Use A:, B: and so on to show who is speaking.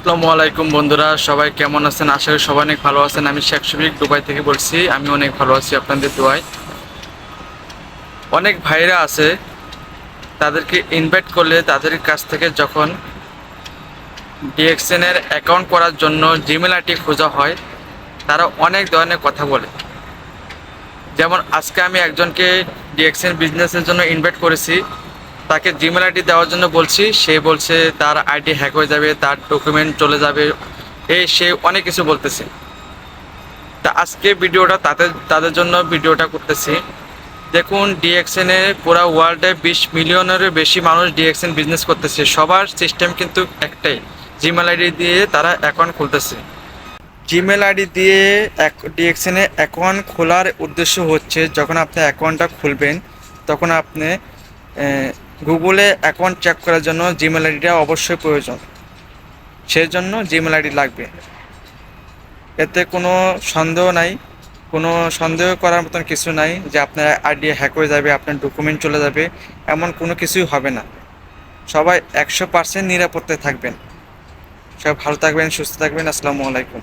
A: আসসালামু আলাইকুম বন্ধুরা, সবাই কেমন আছেন? আশা করি সবাই অনেক ভালো আছেন। আমি শেখ শফিক দুবাই থেকে বলছি। আমি অনেক ভালো আছি আপনাদের দোয়ায়। অনেক ভাইরা আছে, তাদেরকে ইনভাইট করলে তাদের কাছ থেকে যখন ডিএক্সএন এর অ্যাকাউন্ট করার জন্য জিমেল আইডি খোঁজা হয়, তারা অনেক ধরনের কথা বলে। যেমন আজকে আমি একজনকে ডিএক্সএন বিজনেসের জন্য ইনভাইট করেছি, তাকে জিমেল আইডি দেওয়ার জন্য বলছি, সে বলছে তার আইডি হ্যাক হয়ে যাবে, তার ডকুমেন্ট চলে যাবে, সে অনেক কিছু বলতেছে। তা আজকে ভিডিওটা তাদের জন্য ভিডিওটা করতেছি। দেখুন, ডিএক্সএন এ পুরো ওয়ার্ল্ডে 20 মিলিয়নেরও বেশি মানুষ ডিএক্সএন বিজনেস করতেছে। সবার সিস্টেম কিন্তু একটাই, জিমেল আইডি দিয়ে তারা অ্যাকাউন্ট খুলতেছে। জিমেল আইডি দিয়ে ডিএক্সএন এ অ্যাকাউন্ট খোলার উদ্দেশ্য হচ্ছে, যখন আপনি অ্যাকাউন্টটা খুলবেন তখন আপনি গুগলে অ্যাকাউন্ট চেক করার জন্য জিমেল আইডিটা অবশ্যই প্রয়োজন। সেই জন্য জিমেল আইডি লাগবে। এতে কোনো সন্দেহ নাই, কোনো সন্দেহ করার মতন কিছু নাই যে আপনার আইডি হ্যাক হয়ে যাবে, আপনার ডকুমেন্ট চলে যাবে, এমন কোনো কিছুই হবে না। সবাই 100% নিরাপত্তায় থাকবেন। সবাই ভালো থাকবেন, সুস্থ থাকবেন। আসসালামু আলাইকুম।